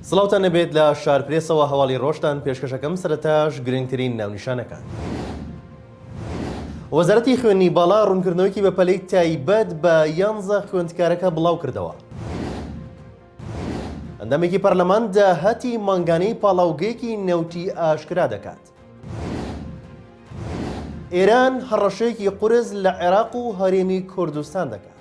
سڵاوتان نەبێت لە شارپرێسەوە هەواڵی ڕۆژتان پێشکەشەکەم سەرەتاش گرنگترین ناونیشانەکان. وەزارەتی خوێندنی باڵا ڕوونکردنەوەیکی بە پەلەی تایبەت بە 11 خوێندکارەکە بڵاو کردەوە. ئەندامێکی پەرلەمان داهاتی مانگانەی پاڵاوگەیەکی نەوتی ئاشکرا دەکات. ئێران هەڕەشەیەکی قورس لە عێراق و هەرێمی کوردستان دەکات.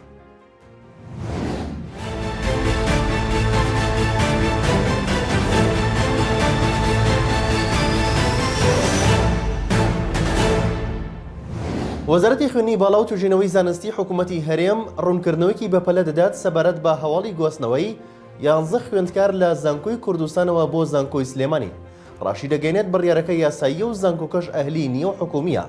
وەزارەتی خوێندنی باڵا و توێژینەوەی زانستی حکوومەتی هەرێم ڕوونکردنەوەیکی بەپەلە دەدات سەبارەت بە هەواڵی گواستنەوەی 11 خوێندکار لە زانکۆی کوردستانەوە بۆ زانکۆی سلێمانی. ڕاشی دەگەێنێت بڕیارەکە یاساییە و زانکۆکەش ئەهلی نییە و حکومیە.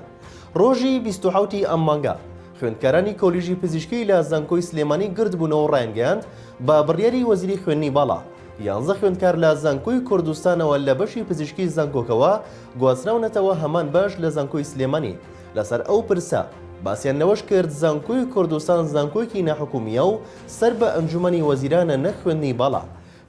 ڕۆژی 27 ئەم مانگە خوێندکارانی کۆلیژی پزیشکی لە زانکۆی سلێمانی گرد بوونەوە و ڕایانگەیاند بە بڕیاری وەزیری خوێندنی باڵا 11 خوێندکار لە زانکۆی کوردستانەوە لە بەشی پزیشکی زانکۆکەوە گواستراونەتەوە هەمان باش لە زانکۆی سلێمانی. لەسەر ئەو پرسە باسییان لەوەش کرد زانکۆی کوردستان زانکۆیەکی ناحکومیە و سەر بە ئەنجومەنی وەزیرانە نەخوێندنی باڵا.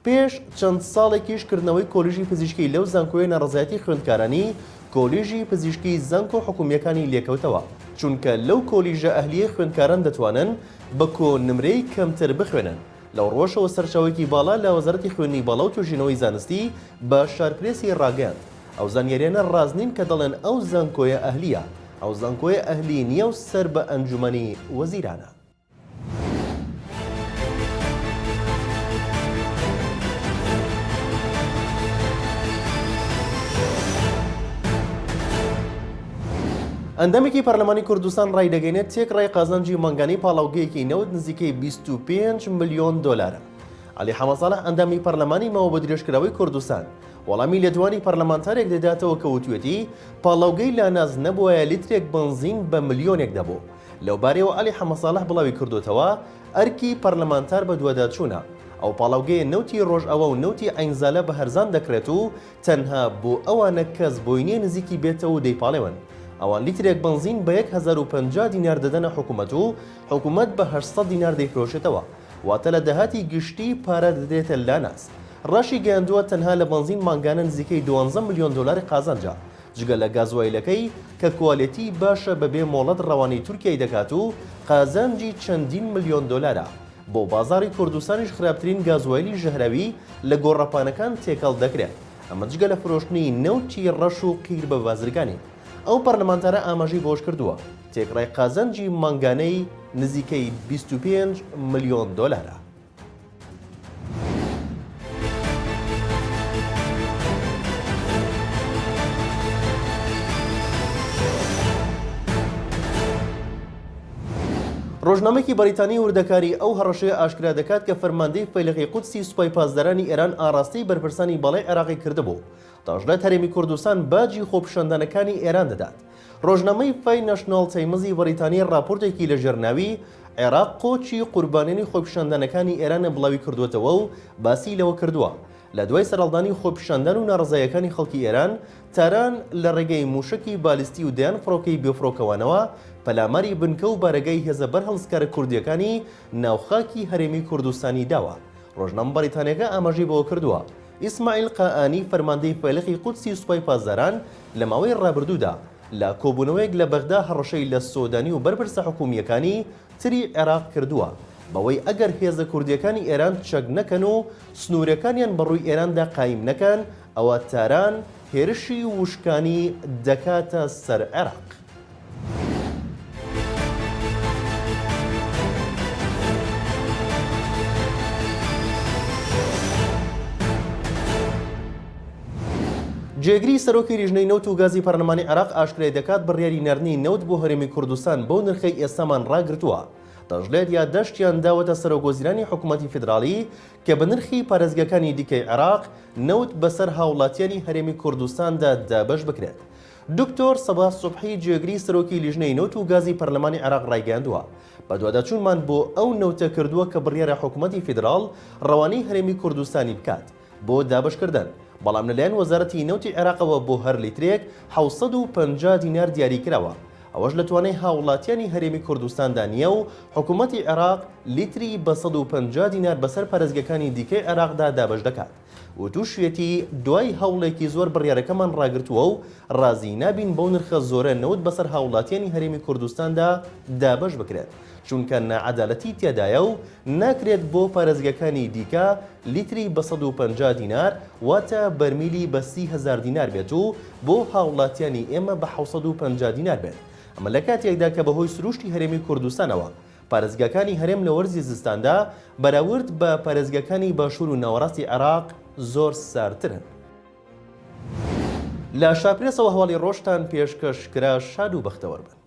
پێش چەند ساڵێکیش کردنەوەی کۆلیژی پزیشکی لەو زانکۆیە نەڕزایەتی خوێندکارانی کۆلیژی پزیشکی زانکۆ حکومیەکانی لێکەوتەوە، چونکە لەو کۆلیژە ئەهلیە خوێندکاران دەتوانن بە کۆنمرەی کەمتر بخوێنن. لەو ڕۆژەوە سەرچاوێکی باڵا لە وەزارەتی خوێندنی باڵا و توێژینەوەی زانستی بە شارپرێسی ڕاگەاند. ئەو زانیاریانە ڕازنین کە دەڵێن ئەو زانکۆیە ئەهلیە، ئەو زانکۆیە ئەهلی نییە و سەر بە ئەنجومەنی وەزیرانە. ئەندامێکی پەرلەمانی کوردستان ڕای دەگەێنێت تێکڕای قازانجی مانگانەی پاڵاوگەیەکی نەوت نزیکەی 25 ملیۆن دۆلارە. عەلی حەمەدساڵح ئەندامی پەرلەمانی ماوە بە درێژکراوەی کوردستان وەڵامی لە دوانی پەرلەمانتارێک دەداتەوە کە وتوێتی پاڵاوگەی لاناز نەبووایە لیترێک بنزین بە ملیۆنێک دەبوو. لەوبارەیەوە عەلی حەمەدساڵح بڵاوی کردوتەوە ئەرکی پەرلەمانتار بە دووەداچوونە. ئەو پاڵاوگەیە نەوتی ڕۆژئەوە و نەوتی عینزالە بە هەرزان دەکرێت و تەنها بۆ ئەوانە کەس بۆینێ نزیکی بێتەوە و دەیپاڵێون. ئەوان لیترێک بنزین بە 1050 دینار دەدەنە حکوومەت و حکوومەت بە 800 دینار دەیفرۆشێتەوە، واتە لە دەهاتی گشتی پارە دەدرێتە لاناس. ڕاشی گەیاندووە تەنها لە بنزین مانگانە نزیکەی 12 ملیۆن دۆلاری قازانجە، جگە لە گازوایلەکەی کە کوالێتی باشە بەبێ مۆڵەت ڕەوانەی تورکیای دەکات و قازانجی چەندین ملیۆن دۆلارە. بۆ بازاری کوردستانیش خراپترین گازوایلی ژەهراوی لە گۆڕەپانەکان تێکەڵ دەکرێت، ئەمە جگە لە فرۆشتنی نەوتی ڕەش و قیر بە بازرگانی. ئەو پەرلەمانتارە ئاماژەی بۆش کردووە تێکڕای قازانجی مانگانەی نزیکەی 25 ملیۆن دۆلارە. ڕۆژنامەیەکی بەریتانی وردەکاری ئەو هەڕەشەیە ئاشکرا دەکات کە فەرماندەی فەیلقی قودسی سوپای پاسدارانی ئێران ئاڕاستەی بەرپرسانی باڵای عێراقی کردبوو تا ژلای هەرێمی کوردستان باجی خۆپیشاندانەکانی ئێران دەدات. ڕۆژنامەی ناشنال تایمزی بەریتانی راپۆرتێکی لە ژێرناوی عێراق قۆچی قوربانیانی خۆپیشاندانەکانی ئێرانە بڵاوی کردوێتەوە و باسی لەوە کردووە لە دوای سەرهەڵدانی خۆپیشاندان و ناڕزایەکانی خەڵکی ئێران تاران لە ڕێگەی موشکی بالیستی و دەیان فڕۆکەی بێفڕۆکەوانەوە پەلاماری بنکە و بارەگای هێزە بەرهەڵسکارە کوردیەکانی ناوخاکی هەرێمی کوردستانی داوە. ڕۆژنامە بەریتانیەکە ئاماژەی بەوە کردووە ئیسماعیل قائانی فەرماندەی فەیلقی قودسی سوپای پاسداران لە ماوەی ڕابردوودا لە کۆبوونەوەیەک لە بەغدا هەڕەشەی لە سۆدانی و بەرپرسە حکومیەکانی تری عێراق کردووە بەوەی ئەگەر هێزە کوردیەکانی ئێران چەک نەکەن و سنوورەکانیان بەڕووی ئێراندا قایم نەکەن ئەوە تاران هێرشی وشکانی دەکاتە سەر عێراق. جێگری سەرۆکی لیژنەی نەوت و گازی پەرلەمانی عێراق ئاشکرای دەکات بڕیاری ناردنی نەوت بۆ هەرێمی کوردستان بەو نرخەی ئێستامان ڕاگرتووە. دەژڵێت یا دەشتیان داوەتە سەرۆکوەزیرانی حکوومەتی فیدراڵی کە بە نرخی پارێزگەکانی دیکەی عێراق نەوت بەسەر هاوڵاتیانی هەرێمی کوردستاندا دابەش بکرێت. دکتۆر سەباح سوبحی جێگری سەرۆکی لیژنەی نەوت و گازی پەرلەمانی عێراق ڕایگەیاندووە بە دوواداچوونمان بۆ ئەو نەوتە کردووە کە بڕیارە حکوومەتی فیدراڵ ڕەوانەی هەرێمی کوردستانی بکات بۆ دابشکردن، بەڵام لەلایەن وەزارەتی نەوتی عێراقەوە بۆ هەر لیترێک 750 دینار دیاری کراوە. ئەوەش لە توانای هاوڵاتیانی هەرێمی کوردستاندا نییە و حکوومەتی عێراق لیتری بە 150 دینار بەسەر پارێزگەکانی دیکەی عێراقدا دابش دەکات. و تووشێتی دوای هەوڵێکی زۆر بڕیارەکەمان ڕاگرتووە و ڕازی نابین بەو نرخە زۆرە نەوت بەسەر هاوڵاتیانی هەرێمی کوردستاندا دابەش بکرێت چونکە نەعەدالەتی تێدایە و ناکرێت بۆ پارێزگەکانی دیکە لیتری بە 150 دینار واتە بەرمیلی بە 30,000 دینار بێت و بۆ هاوڵاتیانی ئێمە بە 750 دینار بێت. ئەمە لە کاتێکدا کە بەهۆی سروشتی هەرێمی کوردستانەوە پارێزگەکانی هەرێم لە وەرزی زستاندا بەراورد بە پارێزگەکانی باشوور و ناوەڕاستی عێراق زۆر ساردترن. لە شاپرێسەوە هەواڵی ڕۆژتان پێشکەشکرا شاد و بەختەوەر بن.